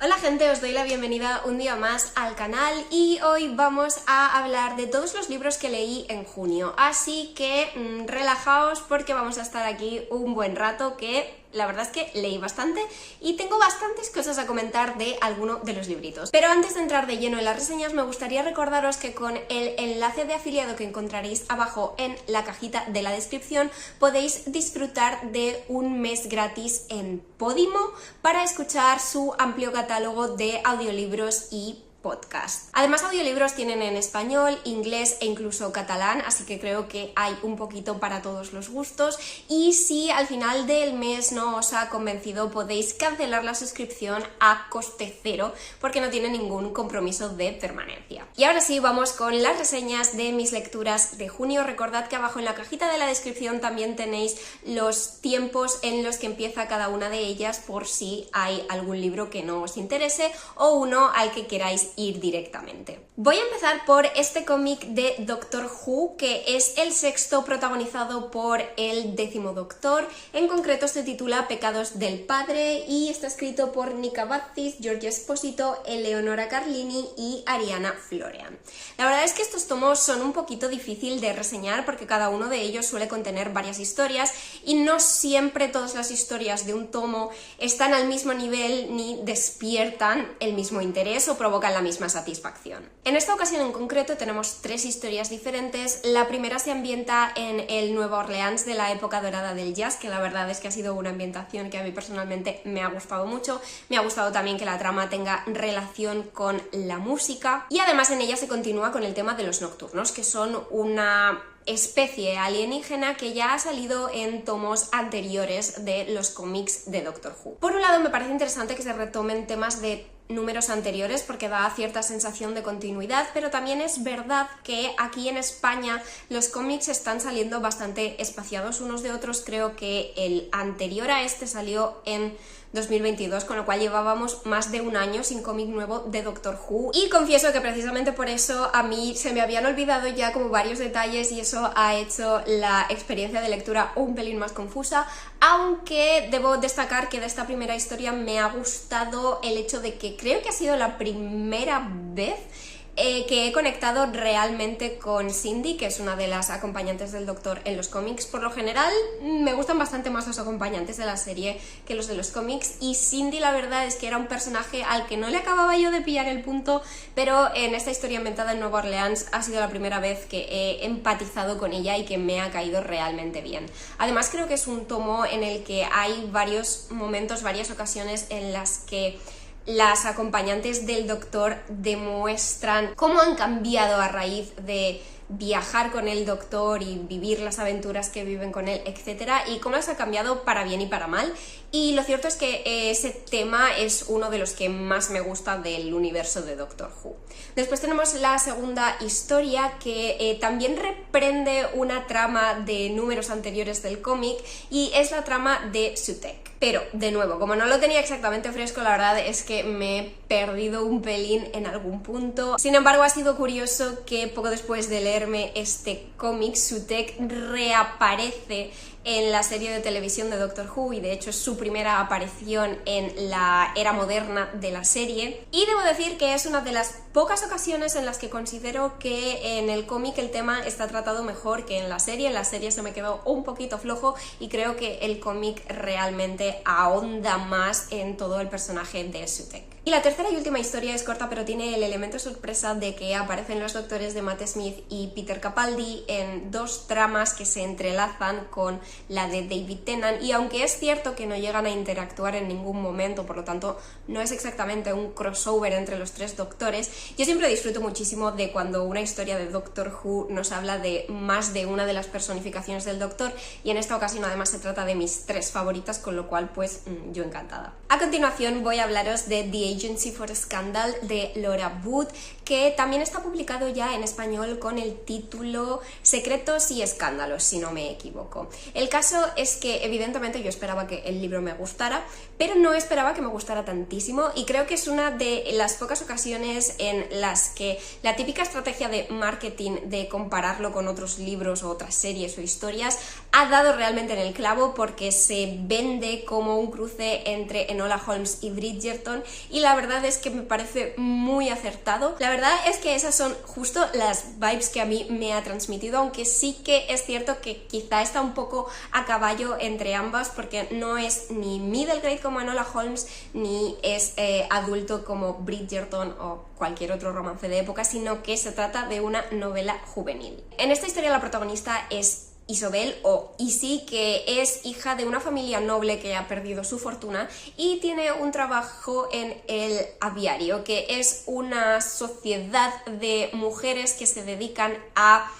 Hola gente, os doy la bienvenida un día más al canal y hoy vamos a hablar de todos los libros que leí en junio, así que relajaos porque vamos a estar aquí un buen rato, que la verdad es que leí bastante y tengo bastantes cosas a comentar de alguno de los libritos. Pero antes de entrar de lleno en las reseñas me gustaría recordaros que con el enlace de afiliado que encontraréis abajo en la cajita de la descripción podéis disfrutar de un mes gratis en Podimo para escuchar su amplio catálogo de audiolibros y podcast. Además, audiolibros tienen en español, inglés e incluso catalán, así que creo que hay un poquito para todos los gustos. Y si al final del mes no os ha convencido, podéis cancelar la suscripción a coste cero porque no tiene ningún compromiso de permanencia. Y ahora sí, vamos con las reseñas de mis lecturas de junio. Recordad que abajo en la cajita de la descripción también tenéis los tiempos en los que empieza cada una de ellas, por si hay algún libro que no os interese o uno al que queráis ir directamente. Voy a empezar por este cómic de Doctor Who, que es el sexto protagonizado por el 10º Doctor. En concreto se titula Pecados del Padre y está escrito por Nika Batzis, George Esposito, Eleonora Carlini y Ariana Florian. La verdad es que estos tomos son un poquito difícil de reseñar porque cada uno de ellos suele contener varias historias y no siempre todas las historias de un tomo están al mismo nivel ni despiertan el mismo interés o provocan la misma satisfacción. En esta ocasión en concreto tenemos tres historias diferentes. La primera se ambienta en el Nueva Orleans de la época dorada del jazz, que la verdad es que ha sido una ambientación que a mí personalmente me ha gustado mucho. Me ha gustado también que la trama tenga relación con la música y además en ella se continúa con el tema de los nocturnos, que son una especie alienígena que ya ha salido en tomos anteriores de los cómics de Doctor Who. Por un lado me parece interesante que se retomen temas de números anteriores porque da cierta sensación de continuidad, pero también es verdad que aquí en España los cómics están saliendo bastante espaciados unos de otros. Creo que el anterior a este salió en 2022, con lo cual llevábamos más de un año sin cómic nuevo de Doctor Who y confieso que precisamente por eso a mí se me habían olvidado ya como varios detalles y eso ha hecho la experiencia de lectura un pelín más confusa, aunque debo destacar que de esta primera historia me ha gustado el hecho de que creo que ha sido la primera vez que he conectado realmente con Cindy, que es una de las acompañantes del Doctor en los cómics. Por lo general me gustan bastante más los acompañantes de la serie que los de los cómics, y Cindy la verdad es que era un personaje al que no le acababa yo de pillar el punto, pero en esta historia inventada en Nueva Orleans ha sido la primera vez que he empatizado con ella y que me ha caído realmente bien. Además creo que es un tomo en el que hay varios momentos, varias ocasiones en las que las acompañantes del Doctor demuestran cómo han cambiado a raíz de viajar con el Doctor y vivir las aventuras que viven con él, etcétera, y cómo las ha cambiado para bien y para mal. Y lo cierto es que ese tema es uno de los que más me gusta del universo de Doctor Who. Después tenemos la segunda historia, que también reprende una trama de números anteriores del cómic, y es la trama de Sutekh. Pero, de nuevo, como no lo tenía exactamente fresco, la verdad es que me he perdido un pelín en algún punto. Sin embargo, ha sido curioso que poco después de leerme este cómic, Sutekh reaparece en la serie de televisión de Doctor Who, y de hecho es su primera aparición en la era moderna de la serie, y debo decir que es una de las pocas ocasiones en las que considero que en el cómic el tema está tratado mejor que en la serie. En la serie se me quedó un poquito flojo y creo que el cómic realmente ahonda más en todo el personaje de Sutekh. Y la tercera y última historia es corta, pero tiene el elemento sorpresa de que aparecen los doctores de Matt Smith y Peter Capaldi en dos tramas que se entrelazan con la de David Tennant, y aunque es cierto que no llegan a interactuar en ningún momento, por lo tanto no es exactamente un crossover entre los tres doctores, yo siempre disfruto muchísimo de cuando una historia de Doctor Who nos habla de más de una de las personificaciones del Doctor, y en esta ocasión además se trata de mis tres favoritas, con lo cual pues yo encantada. A continuación voy a hablaros de The Agency for Scandal de Laura Wood, que también está publicado ya en español con el título Secretos y Escándalos, si no me equivoco. El caso es que evidentemente yo esperaba que el libro me gustara, pero no esperaba que me gustara tantísimo, y creo que es una de las pocas ocasiones en las que la típica estrategia de marketing de compararlo con otros libros o otras series o historias ha dado realmente en el clavo, porque se vende como un cruce entre Enola Holmes y Bridgerton, y la verdad es que me parece muy acertado. La verdad es que esas son justo las vibes que a mí me ha transmitido, aunque sí que es cierto que quizá está un poco a caballo entre ambas, porque no es ni middle grade como Enola Holmes, ni es adulto como Bridgerton o cualquier otro romance de época, sino que se trata de una novela juvenil. En esta historia la protagonista es Isobel, o Isi, que es hija de una familia noble que ha perdido su fortuna y tiene un trabajo en el aviario, que es una sociedad de mujeres que se dedican a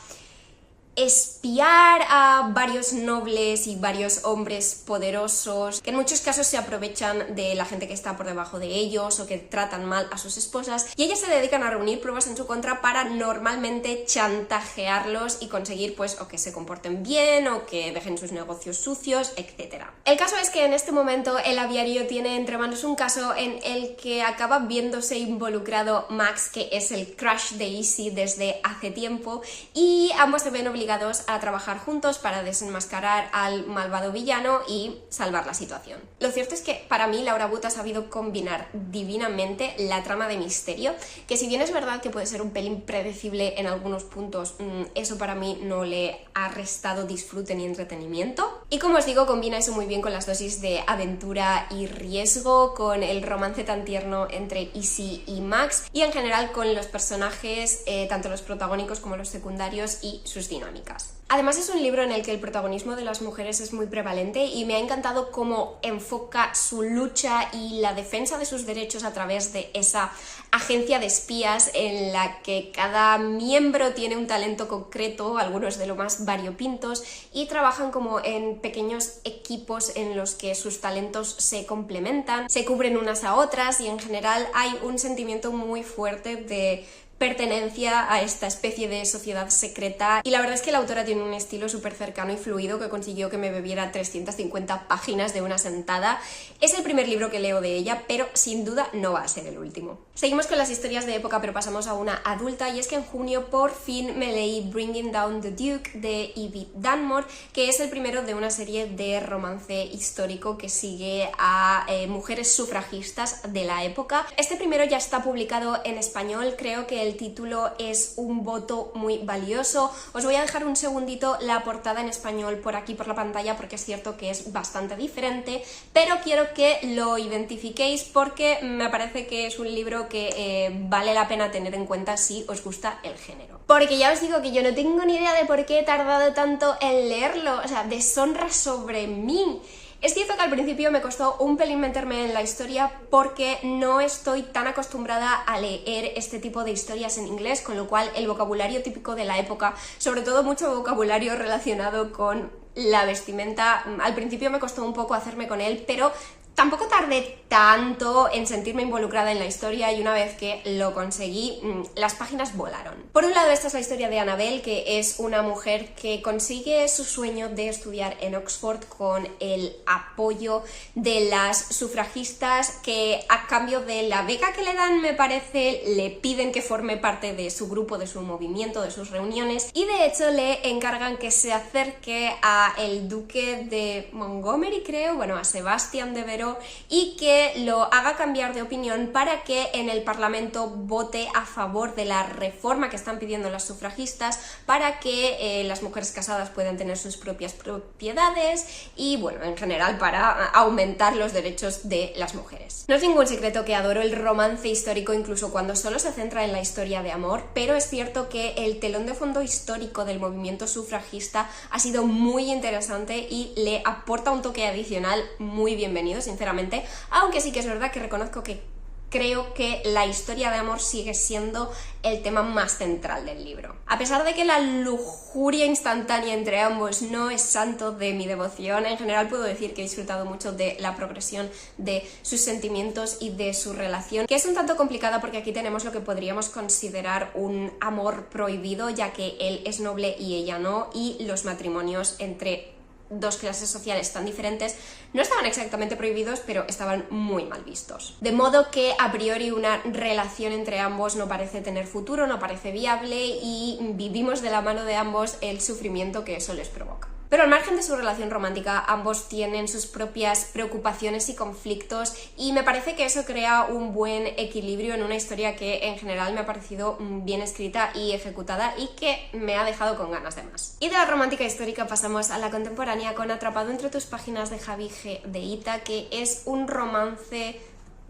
espiar a varios nobles y varios hombres poderosos, que en muchos casos se aprovechan de la gente que está por debajo de ellos o que tratan mal a sus esposas, y ellas se dedican a reunir pruebas en su contra para normalmente chantajearlos y conseguir pues o que se comporten bien o que dejen sus negocios sucios, etc. El caso es que en este momento el aviario tiene entre manos un caso en el que acaba viéndose involucrado Max, que es el crush de Isi desde hace tiempo, y ambos se ven obligados a trabajar juntos para desenmascarar al malvado villano y salvar la situación. Lo cierto es que para mí Laura Butt ha sabido combinar divinamente la trama de misterio, que si bien es verdad que puede ser un pelín predecible en algunos puntos, eso para mí no le ha restado disfrute ni entretenimiento. Y como os digo, combina eso muy bien con las dosis de aventura y riesgo, con el romance tan tierno entre Isi y Max, y en general con los personajes, tanto los protagónicos como los secundarios, y sus dinámicas. Además es un libro en el que el protagonismo de las mujeres es muy prevalente, y me ha encantado cómo enfoca su lucha y la defensa de sus derechos a través de esa agencia de espías en la que cada miembro tiene un talento concreto, algunos de lo más variopintos, y trabajan como en pequeños equipos en los que sus talentos se complementan, se cubren unas a otras, y en general hay un sentimiento muy fuerte de pertenencia a esta especie de sociedad secreta, y la verdad es que la autora tiene un estilo súper cercano y fluido que consiguió que me bebiera 350 páginas de una sentada. Es el primer libro que leo de ella, pero sin duda no va a ser el último. Seguimos con las historias de época, pero pasamos a una adulta, y es que en junio por fin me leí Bringing Down the Duke de Evie Dunmore, que es el primero de una serie de romance histórico que sigue a mujeres sufragistas de la época. Este primero ya está publicado en español, creo que el título es un voto muy valioso. Os voy a dejar un segundito la portada en español por aquí por la pantalla, porque es cierto que es bastante diferente, pero quiero que lo identifiquéis porque me parece que es un libro que vale la pena tener en cuenta si os gusta el género. Porque ya os digo que yo no tengo ni idea de por qué he tardado tanto en leerlo, o sea, deshonra sobre mí. Es cierto que al principio me costó un pelín meterme en la historia porque no estoy tan acostumbrada a leer este tipo de historias en inglés, con lo cual el vocabulario típico de la época, sobre todo mucho vocabulario relacionado con la vestimenta, al principio me costó un poco hacerme con él, pero tampoco tardé tanto en sentirme involucrada en la historia, y una vez que lo conseguí, las páginas volaron. Por un lado, esta es la historia de Annabelle, que es una mujer que consigue su sueño de estudiar en Oxford con el apoyo de las sufragistas, que a cambio de la beca que le dan, me parece, le piden que forme parte de su grupo, de su movimiento, de sus reuniones, y de hecho le encargan que se acerque a el duque de Montgomery, creo, bueno, a Sebastián de Veró, y que lo haga cambiar de opinión para que en el Parlamento vote a favor de la reforma que están pidiendo las sufragistas para que las mujeres casadas puedan tener sus propias propiedades y, bueno, en general para aumentar los derechos de las mujeres. No es ningún secreto que adoro el romance histórico, incluso cuando solo se centra en la historia de amor, pero es cierto que el telón de fondo histórico del movimiento sufragista ha sido muy interesante y le aporta un toque adicional muy bienvenido, sinceramente, aunque sí que es verdad que reconozco que creo que la historia de amor sigue siendo el tema más central del libro. A pesar de que la lujuria instantánea entre ambos no es santo de mi devoción, en general puedo decir que he disfrutado mucho de la progresión de sus sentimientos y de su relación, que es un tanto complicada porque aquí tenemos lo que podríamos considerar un amor prohibido, ya que él es noble y ella no, y los matrimonios entre dos clases sociales tan diferentes, no estaban exactamente prohibidos, pero estaban muy mal vistos. De modo que a priori una relación entre ambos no parece tener futuro, no parece viable y vivimos de la mano de ambos el sufrimiento que eso les provoca. Pero al margen de su relación romántica, ambos tienen sus propias preocupaciones y conflictos y me parece que eso crea un buen equilibrio en una historia que en general me ha parecido bien escrita y ejecutada y que me ha dejado con ganas de más. Y de la romántica histórica pasamos a la contemporánea con Atrapado entre tus páginas de Javi G. de Ita, que es un romance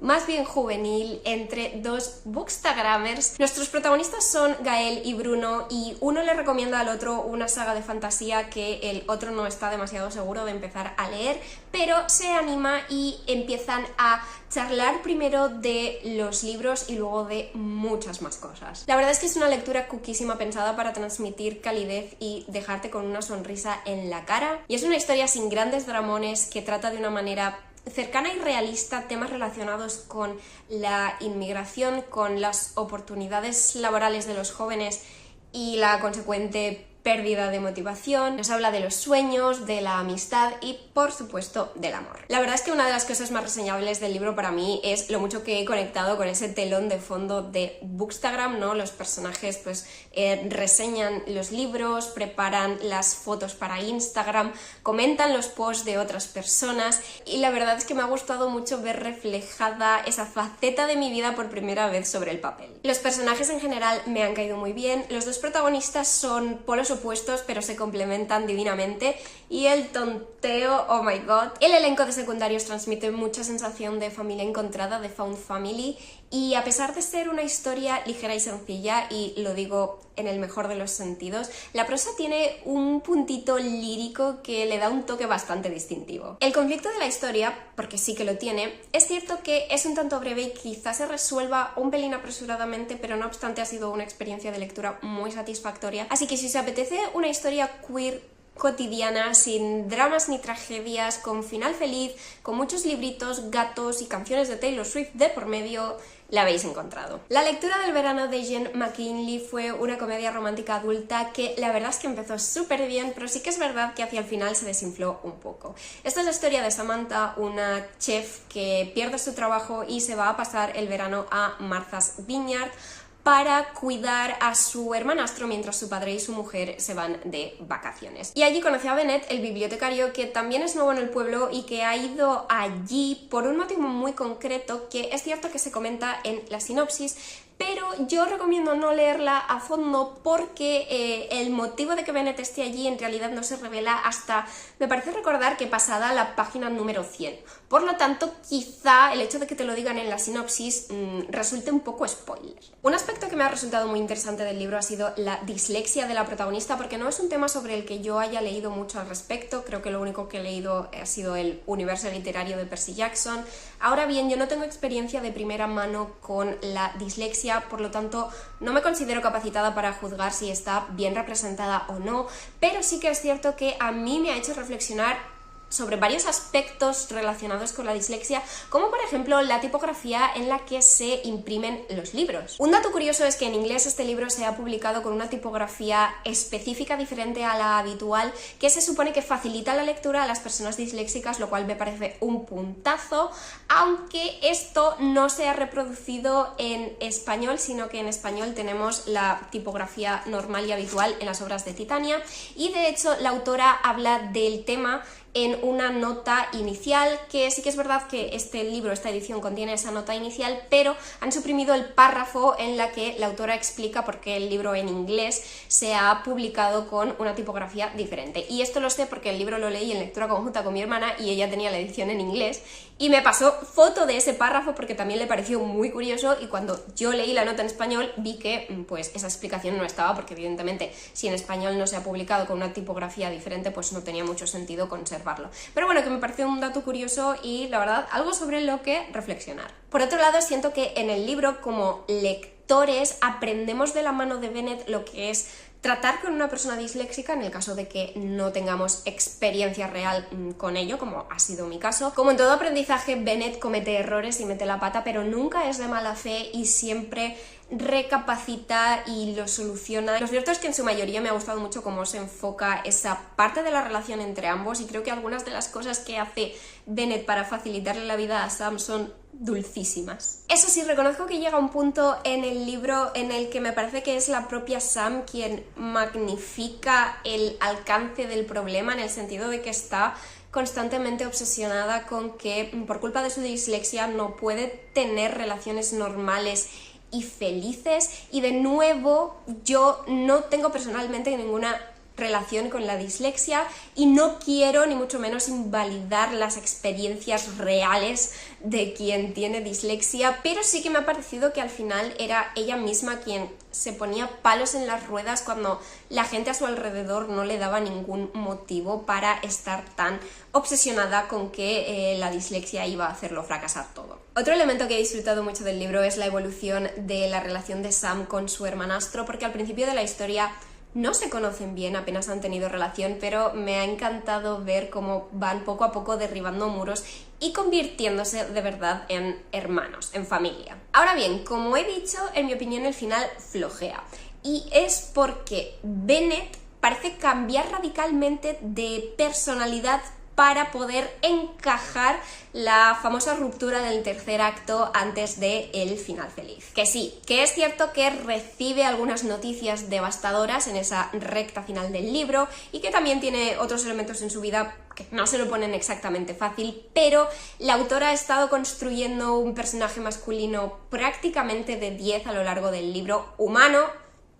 más bien juvenil entre dos bookstagrammers. Nuestros protagonistas son Gael y Bruno y uno le recomienda al otro una saga de fantasía que el otro no está demasiado seguro de empezar a leer, pero se anima y empiezan a charlar primero de los libros y luego de muchas más cosas. La verdad es que es una lectura cuquísima pensada para transmitir calidez y dejarte con una sonrisa en la cara, y es una historia sin grandes dramones que trata de una manera cercana y realista temas relacionados con la inmigración, con las oportunidades laborales de los jóvenes y la consecuente pérdida de motivación. Nos habla de los sueños, de la amistad y, por supuesto, del amor. La verdad es que una de las cosas más reseñables del libro para mí es lo mucho que he conectado con ese telón de fondo de Bookstagram, ¿no? Los personajes pues reseñan los libros, preparan las fotos para Instagram, comentan los posts de otras personas y la verdad es que me ha gustado mucho ver reflejada esa faceta de mi vida por primera vez sobre el papel. Los personajes en general me han caído muy bien, los dos protagonistas son polos opuestos pero se complementan divinamente y el tonteo, oh my god. El elenco de secundarios transmite mucha sensación de familia encontrada, de found family, y a pesar de ser una historia ligera y sencilla, y lo digo en el mejor de los sentidos, la prosa tiene un puntito lírico que le da un toque bastante distintivo. El conflicto de la historia, porque sí que lo tiene, es cierto que es un tanto breve y quizás se resuelva un pelín apresuradamente, pero no obstante ha sido una experiencia de lectura muy satisfactoria, así que si os apetece una historia queer cotidiana, sin dramas ni tragedias, con final feliz, con muchos libritos, gatos y canciones de Taylor Swift de por medio, la habéis encontrado. La lectura del verano de Jen McKinley fue una comedia romántica adulta que la verdad es que empezó súper bien, pero sí que es verdad que hacia el final se desinfló un poco. Esta es la historia de Samantha, una chef que pierde su trabajo y se va a pasar el verano a Martha's Vineyard para cuidar a su hermanastro mientras su padre y su mujer se van de vacaciones. Y allí conoce a Bennett, el bibliotecario, que también es nuevo en el pueblo y que ha ido allí por un motivo muy concreto que es cierto que se comenta en la sinopsis, pero yo recomiendo no leerla a fondo porque el motivo de que Bennett esté allí en realidad no se revela hasta, me parece recordar, que pasada la página número 100. Por lo tanto, quizá el hecho de que te lo digan en la sinopsis resulte un poco spoiler. Un aspecto que me ha resultado muy interesante del libro ha sido la dislexia de la protagonista, porque no es un tema sobre el que yo haya leído mucho al respecto. Creo que lo único que he leído ha sido el universo literario de Percy Jackson. Ahora bien, yo no tengo experiencia de primera mano con la dislexia, por lo tanto no me considero capacitada para juzgar si está bien representada o no, pero sí que es cierto que a mí me ha hecho reflexionar sobre varios aspectos relacionados con la dislexia, como por ejemplo la tipografía en la que se imprimen los libros. Un dato curioso es que en inglés este libro se ha publicado con una tipografía específica diferente a la habitual, que se supone que facilita la lectura a las personas disléxicas, lo cual me parece un puntazo, aunque esto no se ha reproducido en español, sino que en español tenemos la tipografía normal y habitual en las obras de Titania, y de hecho la autora habla del tema en una nota inicial, que sí que es verdad que este libro, esta edición contiene esa nota inicial, pero han suprimido el párrafo en la que la autora explica por qué el libro en inglés se ha publicado con una tipografía diferente. Y esto lo sé porque el libro lo leí en lectura conjunta con mi hermana y ella tenía la edición en inglés y me pasó foto de ese párrafo porque también le pareció muy curioso, y cuando yo leí la nota en español vi que pues esa explicación no estaba, porque evidentemente si en español no se ha publicado con una tipografía diferente pues no tenía mucho sentido conservarlo. Pero bueno, que me pareció un dato curioso y la verdad algo sobre lo que reflexionar. Por otro lado, siento que en el libro como lectores aprendemos de la mano de Bennett lo que es tratar con una persona disléxica en el caso de que no tengamos experiencia real con ello, como ha sido mi caso. Como en todo aprendizaje, Bennett comete errores y mete la pata, pero nunca es de mala fe y siempre recapacita y lo soluciona. Lo cierto es que en su mayoría me ha gustado mucho cómo se enfoca esa parte de la relación entre ambos, y creo que algunas de las cosas que hace Bennett para facilitarle la vida a Sam son dulcísimas. Eso sí, reconozco que llega un punto en el libro en el que me parece que es la propia Sam quien magnifica el alcance del problema, en el sentido de que está constantemente obsesionada con que por culpa de su dislexia no puede tener relaciones normales y felices, y de nuevo yo no tengo personalmente ninguna relación con la dislexia y no quiero ni mucho menos invalidar las experiencias reales de quien tiene dislexia, pero sí que me ha parecido que al final era ella misma quien se ponía palos en las ruedas cuando la gente a su alrededor no le daba ningún motivo para estar tan obsesionada con que la dislexia iba a hacerlo fracasar todo. Otro elemento que he disfrutado mucho del libro es la evolución de la relación de Sam con su hermanastro, porque al principio de la historia no se conocen bien, apenas han tenido relación, pero me ha encantado ver cómo van poco a poco derribando muros y convirtiéndose de verdad en hermanos, en familia. Ahora bien, como he dicho, en mi opinión el final flojea, y es porque Bennett parece cambiar radicalmente de personalidad para poder encajar la famosa ruptura del tercer acto antes del final feliz. Que sí, que es cierto que recibe algunas noticias devastadoras en esa recta final del libro y que también tiene otros elementos en su vida que no se lo ponen exactamente fácil, pero la autora ha estado construyendo un personaje masculino prácticamente de 10 a lo largo del libro, humano,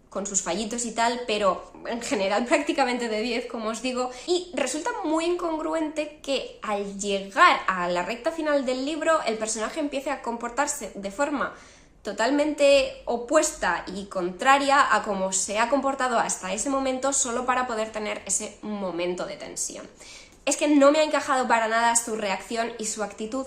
con sus fallitos y tal, pero en general prácticamente de 10, como os digo, y resulta muy incongruente que al llegar a la recta final del libro el personaje empiece a comportarse de forma totalmente opuesta y contraria a cómo se ha comportado hasta ese momento, solo para poder tener ese momento de tensión. Es que no me ha encajado para nada su reacción y su actitud.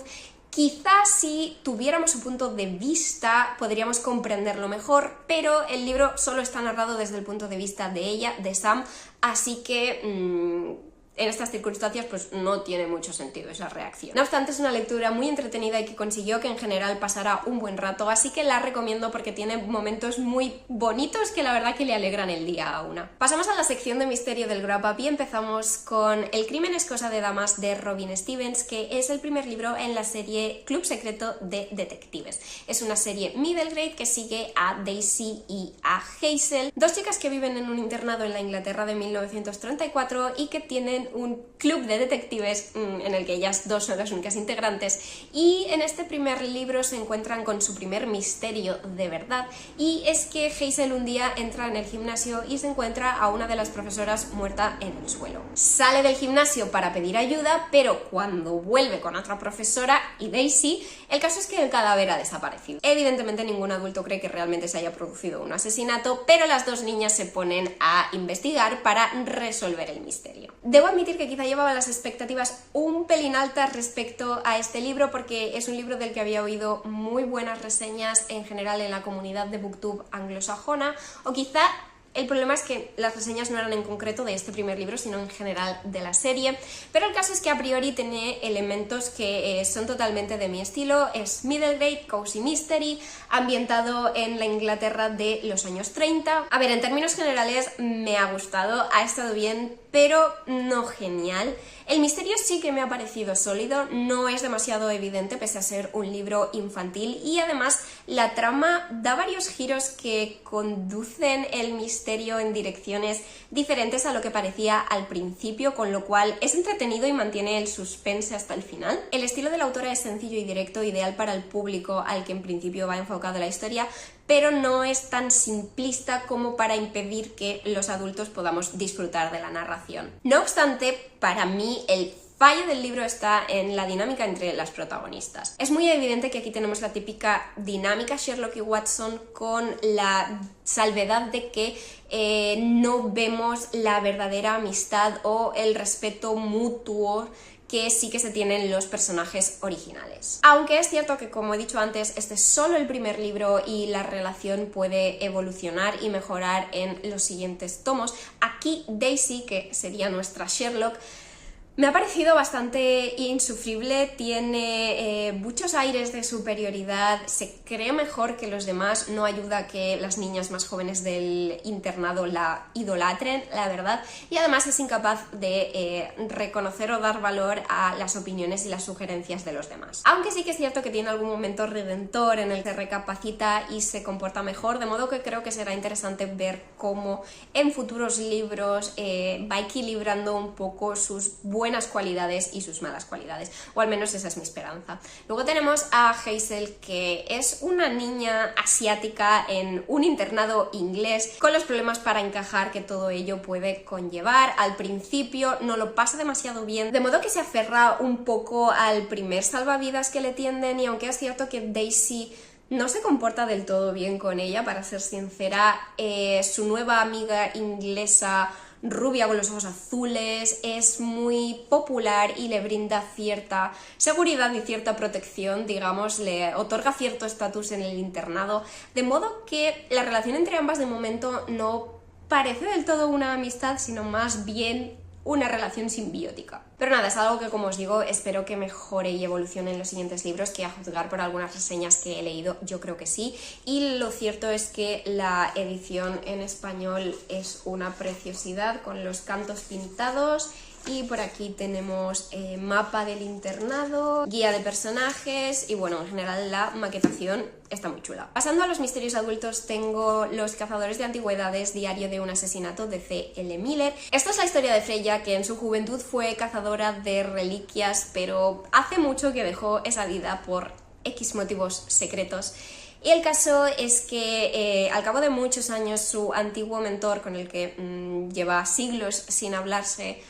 Quizás si tuviéramos su punto de vista podríamos comprenderlo mejor, pero el libro solo está narrado desde el punto de vista de ella, de Sam, así que en estas circunstancias pues no tiene mucho sentido esa reacción. No obstante, es una lectura muy entretenida y que consiguió que en general pasara un buen rato, así que la recomiendo porque tiene momentos muy bonitos que la verdad que le alegran el día a una. Pasamos a la sección de misterio del Wrap Up y empezamos con El crimen es cosa de damas de Robin Stevens, que es el primer libro en la serie Club Secreto de Detectives. Es una serie middle grade que sigue a Daisy y a Hazel, dos chicas que viven en un internado en la Inglaterra de 1934 y que tienen un club de detectives en el que ellas dos son las únicas integrantes, y en este primer libro se encuentran con su primer misterio de verdad, y es que Hazel un día entra en el gimnasio y se encuentra a una de las profesoras muerta en el suelo. Sale del gimnasio para pedir ayuda, pero cuando vuelve con otra profesora y Daisy, el caso es que el cadáver ha desaparecido. Evidentemente ningún adulto cree que realmente se haya producido un asesinato, pero las dos niñas se ponen a investigar para resolver el misterio. Debo admitir que quizá llevaba las expectativas un pelín altas respecto a este libro, porque es un libro del que había oído muy buenas reseñas en general en la comunidad de booktube anglosajona, o quizá el problema es que las reseñas no eran en concreto de este primer libro, sino en general de la serie, pero el caso es que a priori tiene elementos que son totalmente de mi estilo. Es middle grade, cozy mystery, ambientado en la Inglaterra de los años 30. A ver, en términos generales me ha gustado, ha estado bien, pero no genial. El misterio sí que me ha parecido sólido, no es demasiado evidente pese a ser un libro infantil, y además la trama da varios giros que conducen el misterio en direcciones diferentes a lo que parecía al principio, con lo cual es entretenido y mantiene el suspense hasta el final. El estilo de la autora es sencillo y directo, ideal para el público al que en principio va enfocada la historia, pero no es tan simplista como para impedir que los adultos podamos disfrutar de la narración. No obstante, para mí el fallo del libro está en la dinámica entre las protagonistas. Es muy evidente que aquí tenemos la típica dinámica Sherlock y Watson, con la salvedad de que no vemos la verdadera amistad o el respeto mutuo que sí que se tienen los personajes originales. Aunque es cierto que, como he dicho antes, este es solo el primer libro y la relación puede evolucionar y mejorar en los siguientes tomos. Aquí Daisy, que sería nuestra Sherlock, me ha parecido bastante insufrible, tiene muchos aires de superioridad, se cree mejor que los demás, no ayuda a que las niñas más jóvenes del internado la idolatren, la verdad, y además es incapaz de reconocer o dar valor a las opiniones y las sugerencias de los demás. Aunque sí que es cierto que tiene algún momento redentor en el que recapacita y se comporta mejor, de modo que creo que será interesante ver cómo en futuros libros va equilibrando un poco sus buenas cualidades y sus malas cualidades, o al menos esa es mi esperanza. Luego tenemos a Hazel, que es una niña asiática en un internado inglés, con los problemas para encajar que todo ello puede conllevar. Al principio no lo pasa demasiado bien, de modo que se aferra un poco al primer salvavidas que le tienden, y aunque es cierto que Daisy no se comporta del todo bien con ella, para ser sincera, su nueva amiga inglesa rubia con los ojos azules es muy popular y le brinda cierta seguridad y cierta protección, digamos, le otorga cierto estatus en el internado, de modo que la relación entre ambas de momento no parece del todo una amistad, sino más bien una relación simbiótica. Pero nada, es algo que, como os digo, espero que mejore y evolucione en los siguientes libros, que a juzgar por algunas reseñas que he leído, yo creo que sí. Y lo cierto es que la edición en español es una preciosidad, con los cantos pintados. Y por aquí tenemos mapa del internado, guía de personajes y bueno, en general la maquetación está muy chula. Pasando a los misterios adultos, tengo Los cazadores de antigüedades, diario de un asesinato, de C.L. Miller. Esta es la historia de Freya, que en su juventud fue cazadora de reliquias, pero hace mucho que dejó esa vida por X motivos secretos. Y el caso es que al cabo de muchos años su antiguo mentor, con el que lleva siglos sin hablarse,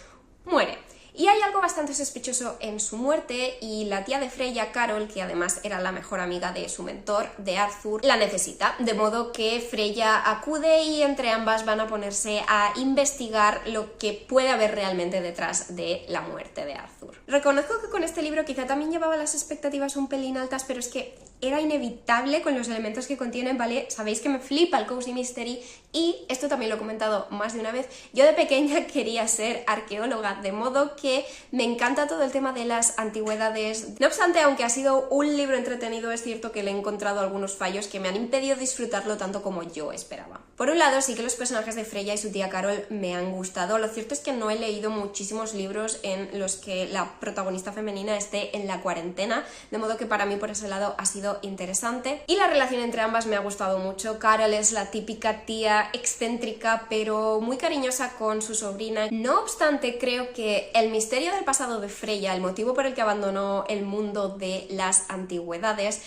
muere. Y hay algo bastante sospechoso en su muerte, y la tía de Freya, Carol, que además era la mejor amiga de su mentor, de Arthur, la necesita, de modo que Freya acude y entre ambas van a ponerse a investigar lo que puede haber realmente detrás de la muerte de Arthur. Reconozco que con este libro quizá también llevaba las expectativas un pelín altas, pero es que era inevitable con los elementos que contienen, ¿vale? Sabéis que me flipa el cozy mystery, y esto también lo he comentado más de una vez, yo de pequeña quería ser arqueóloga, de modo que me encanta todo el tema de las antigüedades. No obstante, aunque ha sido un libro entretenido, es cierto que le he encontrado algunos fallos que me han impedido disfrutarlo tanto como yo esperaba. Por un lado, sí que los personajes de Freya y su tía Carol me han gustado. Lo cierto es que no he leído muchísimos libros en los que la protagonista femenina esté en la cuarentena, de modo que para mí por ese lado ha sido interesante. Y la relación entre ambas me ha gustado mucho. Carol es la típica tía excéntrica pero muy cariñosa con su sobrina. No obstante, creo que el misterio del pasado de Freya, el motivo por el que abandonó el mundo de las antigüedades,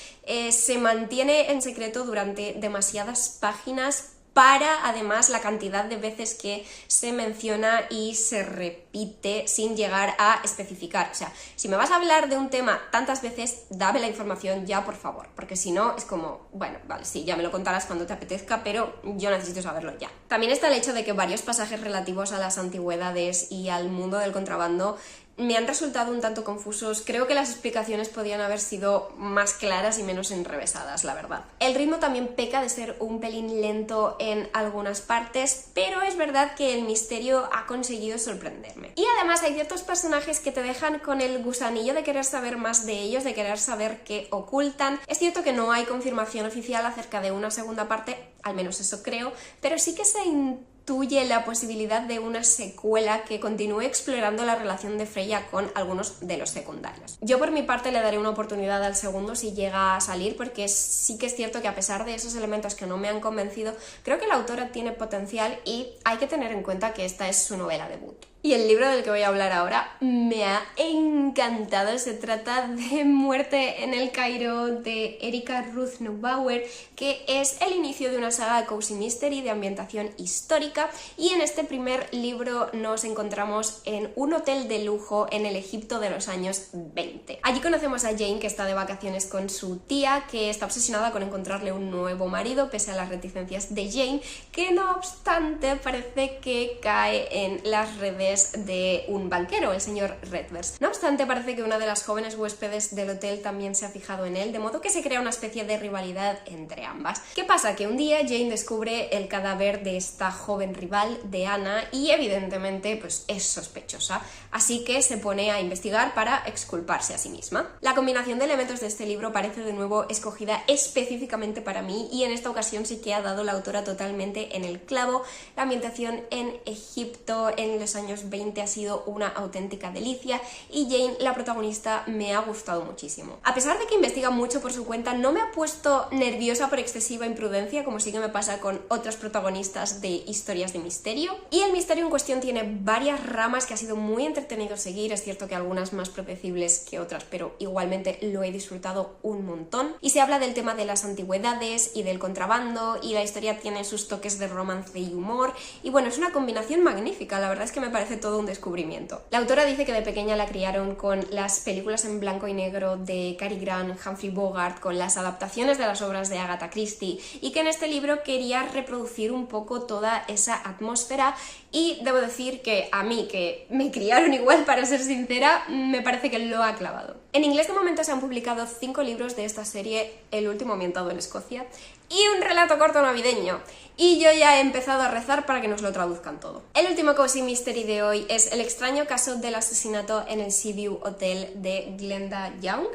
se mantiene en secreto durante demasiadas páginas, para además la cantidad de veces que se menciona y se repite sin llegar a especificar. O sea, si me vas a hablar de un tema tantas veces, dame la información ya, por favor, porque si no es como, bueno, vale, sí, ya me lo contarás cuando te apetezca, pero yo necesito saberlo ya. También está el hecho de que varios pasajes relativos a las antigüedades y al mundo del contrabando me han resultado un tanto confusos. Creo que las explicaciones podían haber sido más claras y menos enrevesadas, la verdad. El ritmo también peca de ser un pelín lento en algunas partes, pero es verdad que el misterio ha conseguido sorprenderme. Y además hay ciertos personajes que te dejan con el gusanillo de querer saber más de ellos, de querer saber qué ocultan. Es cierto que no hay confirmación oficial acerca de una segunda parte, al menos eso creo, pero sí que se intuye la posibilidad de una secuela que continúe explorando la relación de Freya con algunos de los secundarios. Yo por mi parte le daré una oportunidad al segundo si llega a salir, porque sí que es cierto que a pesar de esos elementos que no me han convencido, creo que la autora tiene potencial y hay que tener en cuenta que esta es su novela debut. Y el libro del que voy a hablar ahora me ha encantado. Se trata de Muerte en el Cairo, de Erika Ruth Neubauer, que es el inicio de una saga de cozy mystery de ambientación histórica, y en este primer libro nos encontramos en un hotel de lujo en el Egipto de los años 20. Allí conocemos a Jane, que está de vacaciones con su tía, que está obsesionada con encontrarle un nuevo marido pese a las reticencias de Jane, que no obstante parece que cae en las redes habilidades de un banquero, el señor Redvers. No obstante, parece que una de las jóvenes huéspedes del hotel también se ha fijado en él, de modo que se crea una especie de rivalidad entre ambas. ¿Qué pasa? Que un día Jane descubre el cadáver de esta joven rival, de Anna, y evidentemente pues es sospechosa, así que se pone a investigar para exculparse a sí misma. La combinación de elementos de este libro parece de nuevo escogida específicamente para mí, y en esta ocasión sí que ha dado la autora totalmente en el clavo. La ambientación en Egipto en los años 20 ha sido una auténtica delicia, y Jane, la protagonista, me ha gustado muchísimo. A pesar de que investiga mucho por su cuenta, no me ha puesto nerviosa por excesiva imprudencia, como sí que me pasa con otras protagonistas de historias de misterio, y el misterio en cuestión tiene varias ramas que ha sido muy entretenido seguir. Es cierto que algunas más predecibles que otras, pero igualmente lo he disfrutado un montón, y se habla del tema de las antigüedades y del contrabando, y la historia tiene sus toques de romance y humor, y bueno, es una combinación magnífica. La verdad es que me parece todo un descubrimiento. La autora dice que de pequeña la criaron con las películas en blanco y negro de Cary Grant, Humphrey Bogart, con las adaptaciones de las obras de Agatha Christie, y que en este libro quería reproducir un poco toda esa atmósfera, y debo decir que a mí, que me criaron igual, para ser sincera, me parece que lo ha clavado. En inglés de momento se han publicado 5 libros de esta serie, el último ambientado en Escocia, y un relato corto navideño, y yo ya he empezado a rezar para que nos lo traduzcan todo. El último Cozy Mystery de hoy es el extraño caso del asesinato en el Seaview Hotel de Glenda Young,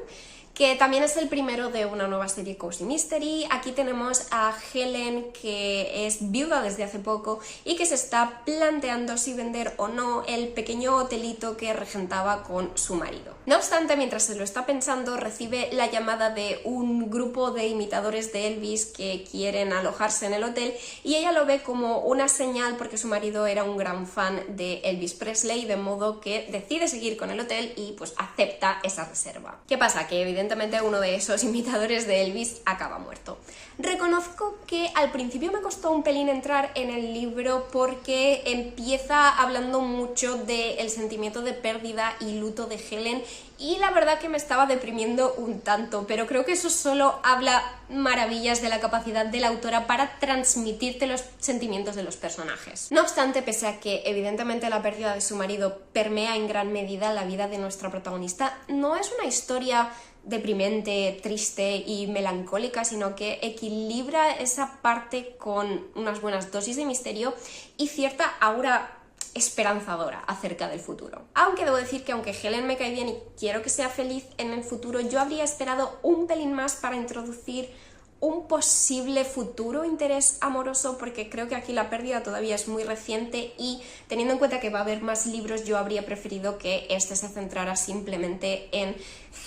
que también es el primero de una nueva serie Cozy Mystery. Aquí tenemos a Helen, que es viuda desde hace poco y que se está planteando si vender o no el pequeño hotelito que regentaba con su marido. No obstante, mientras se lo está pensando, recibe la llamada de un grupo de imitadores de Elvis que quieren alojarse en el hotel, y ella lo ve como una señal porque su marido era un gran fan de Elvis Presley, de modo que decide seguir con el hotel y pues acepta esa reserva. ¿Qué pasa? Que evidentemente uno de esos imitadores de Elvis acaba muerto. Reconozco que al principio me costó un pelín entrar en el libro porque empieza hablando mucho del sentimiento de pérdida y luto de Helen, y la verdad que me estaba deprimiendo un tanto, pero creo que eso solo habla maravillas de la capacidad de la autora para transmitirte los sentimientos de los personajes. No obstante, pese a que evidentemente la pérdida de su marido permea en gran medida la vida de nuestra protagonista, no es una historia deprimente, triste y melancólica, sino que equilibra esa parte con unas buenas dosis de misterio y cierta aura esperanzadora acerca del futuro. Aunque debo decir que aunque Helen me cae bien y quiero que sea feliz en el futuro, yo habría esperado un pelín más para introducir un posible futuro interés amoroso, porque creo que aquí la pérdida todavía es muy reciente, y teniendo en cuenta que va a haber más libros, yo habría preferido que este se centrara simplemente en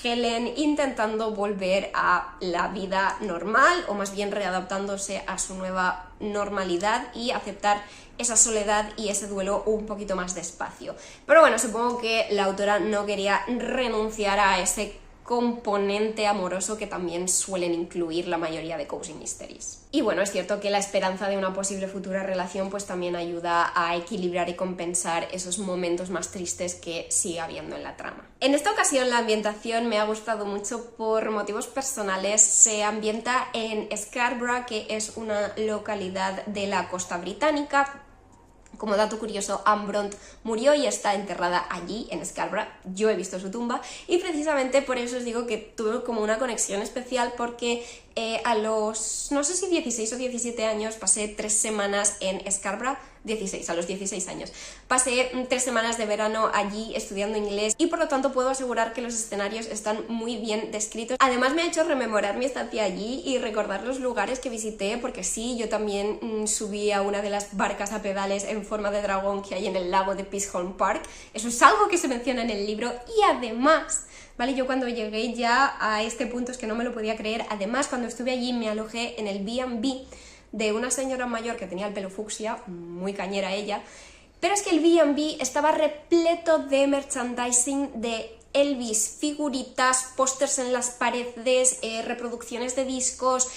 Helen intentando volver a la vida normal, o más bien readaptándose a su nueva normalidad y aceptar esa soledad y ese duelo un poquito más despacio. Pero bueno, supongo que la autora no quería renunciar a ese componente amoroso que también suelen incluir la mayoría de Cozy Mysteries. Y bueno, es cierto que la esperanza de una posible futura relación pues también ayuda a equilibrar y compensar esos momentos más tristes que sigue habiendo en la trama. En esta ocasión la ambientación me ha gustado mucho por motivos personales. Se ambienta en Scarborough, que es una localidad de la costa británica. Como dato curioso, Anne Bront murió y está enterrada allí, en Scarborough. Yo he visto su tumba y precisamente por eso os digo que tuve como una conexión especial, porque a los, no sé si 16 o 17 años, pasé 3 semanas en Scarborough. 16, a los 16 años. Pasé 3 semanas de verano allí estudiando inglés, y por lo tanto puedo asegurar que los escenarios están muy bien descritos. Además me ha hecho rememorar mi estancia allí y recordar los lugares que visité, porque sí, yo también subí a una de las barcas a pedales en forma de dragón que hay en el lago de Peaceholm Park. Eso es algo que se menciona en el libro, y además, ¿vale? Yo cuando llegué ya a este punto es que no me lo podía creer. Además, cuando estuve allí me alojé en el B&B de una señora mayor que tenía el pelo fucsia, muy cañera ella, pero es que el B&B estaba repleto de merchandising de Elvis, figuritas, pósters en las paredes, reproducciones de discos.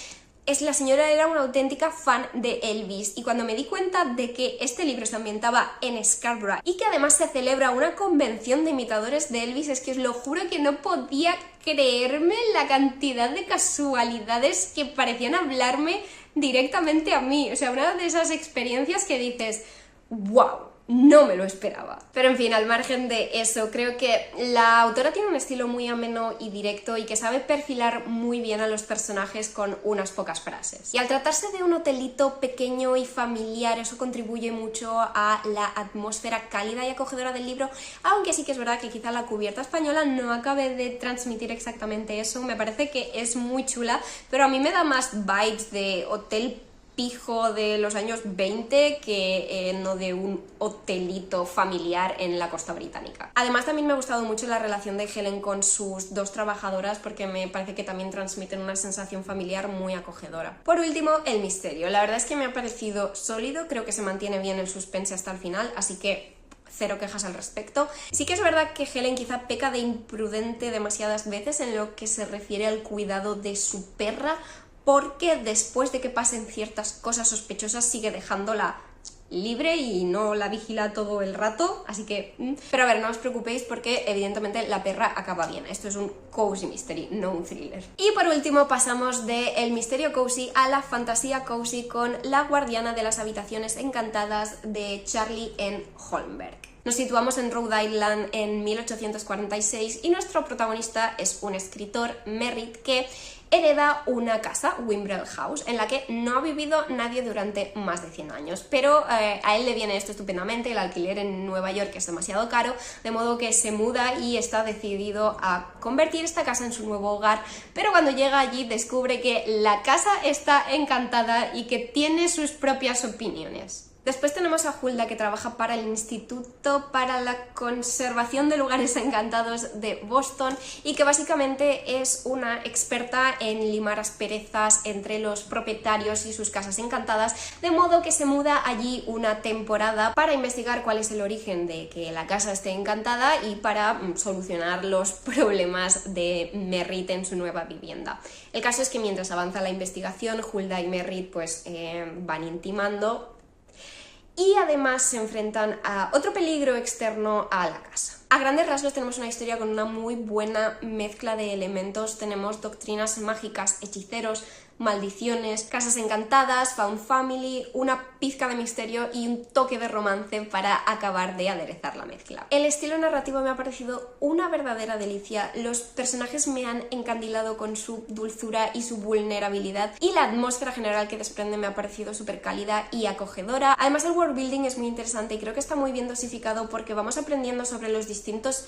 La señora era una auténtica fan de Elvis, y cuando me di cuenta de que este libro se ambientaba en Scarborough y que además se celebra una convención de imitadores de Elvis, es que os lo juro que no podía creerme la cantidad de casualidades que parecían hablarme directamente a mí. O sea, una de esas experiencias que dices, wow, no me lo esperaba. Pero en fin, al margen de eso, creo que la autora tiene un estilo muy ameno y directo y que sabe perfilar muy bien a los personajes con unas pocas frases. Y al tratarse de un hotelito pequeño y familiar, eso contribuye mucho a la atmósfera cálida y acogedora del libro, aunque sí que es verdad que quizá la cubierta española no acabe de transmitir exactamente eso. Me parece que es muy chula, pero a mí me da más vibes de hotel pijo de los años 20 que no de un hotelito familiar en la costa británica. Además, también me ha gustado mucho la relación de Helen con sus dos trabajadoras, porque me parece que también transmiten una sensación familiar muy acogedora. Por último, el misterio. La verdad es que me ha parecido sólido, creo que se mantiene bien el suspense hasta el final, así que cero quejas al respecto. Sí que es verdad que Helen quizá peca de imprudente demasiadas veces en lo que se refiere al cuidado de su perra, porque después de que pasen ciertas cosas sospechosas sigue dejándola libre y no la vigila todo el rato, así que... Pero a ver, no os preocupéis porque evidentemente la perra acaba bien. Esto es un cozy mystery, no un thriller. Y por último pasamos del misterio cozy a la fantasía cozy con La guardiana de las habitaciones encantadas de Charlie N. Holmberg. Nos situamos en Rhode Island en 1846 y nuestro protagonista es un escritor, Merritt, que hereda una casa, Wimbrel House, en la que no ha vivido nadie durante más de 100 años, pero a él le viene esto estupendamente. El alquiler en Nueva York es demasiado caro, de modo que se muda y está decidido a convertir esta casa en su nuevo hogar, pero cuando llega allí descubre que la casa está encantada y que tiene sus propias opiniones. Después tenemos a Hulda, que trabaja para el Instituto para la Conservación de Lugares Encantados de Boston y que básicamente es una experta en limar asperezas entre los propietarios y sus casas encantadas, de modo que se muda allí una temporada para investigar cuál es el origen de que la casa esté encantada y para solucionar los problemas de Merritt en su nueva vivienda. El caso es que mientras avanza la investigación, Hulda y Merritt pues van intimando y además se enfrentan a otro peligro externo a la casa. A grandes rasgos tenemos una historia con una muy buena mezcla de elementos. Tenemos doctrinas mágicas, hechiceros, maldiciones, casas encantadas, found family, una pizca de misterio y un toque de romance para acabar de aderezar la mezcla. El estilo narrativo me ha parecido una verdadera delicia. Los personajes me han encandilado con su dulzura y su vulnerabilidad, y la atmósfera general que desprende me ha parecido súper cálida y acogedora. Además, el world building es muy interesante y creo que está muy bien dosificado porque vamos aprendiendo sobre los distintos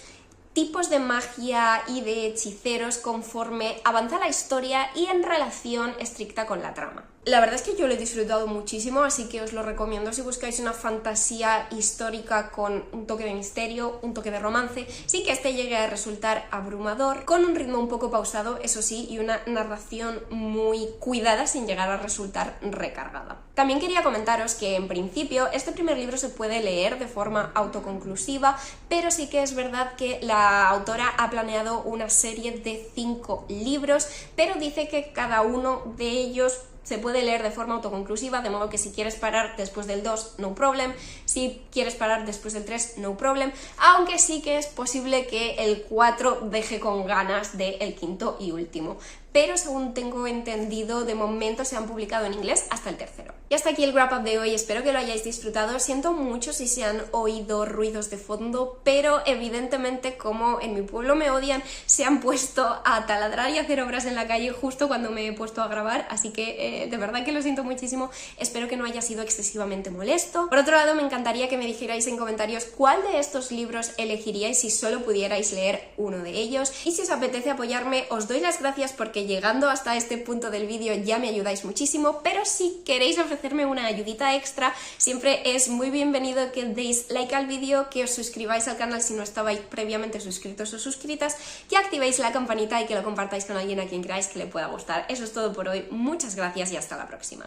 tipos de magia y de hechiceros conforme avanza la historia y en relación estricta con la trama. La verdad es que yo lo he disfrutado muchísimo, así que os lo recomiendo si buscáis una fantasía histórica con un toque de misterio, un toque de romance, sí que este llegue a resultar abrumador, con un ritmo un poco pausado, eso sí, y una narración muy cuidada sin llegar a resultar recargada. También quería comentaros que en principio este primer libro se puede leer de forma autoconclusiva, pero sí que es verdad que la autora ha planeado una serie de 5 libros, pero dice que cada uno de ellos se puede leer de forma autoconclusiva, de modo que si quieres parar después del 2, no problem, si quieres parar después del 3, no problem, aunque sí que es posible que el 4 deje con ganas del quinto y último. Pero según tengo entendido, de momento se han publicado en inglés hasta el tercero. Y hasta aquí el wrap up de hoy, espero que lo hayáis disfrutado. Siento mucho si se han oído ruidos de fondo, pero evidentemente, como en mi pueblo me odian, se han puesto a taladrar y a hacer obras en la calle justo cuando me he puesto a grabar, así que de verdad que lo siento muchísimo, espero que no haya sido excesivamente molesto. Por otro lado, me encantaría que me dijerais en comentarios cuál de estos libros elegiríais si solo pudierais leer uno de ellos, y si os apetece apoyarme, os doy las gracias porque llegando hasta este punto del vídeo ya me ayudáis muchísimo, pero si queréis ofrecerme una ayudita extra, siempre es muy bienvenido que deis like al vídeo, que os suscribáis al canal si no estabais previamente suscritos o suscritas, que activéis la campanita y que lo compartáis con alguien a quien creáis que le pueda gustar. Eso es todo por hoy, muchas gracias y hasta la próxima.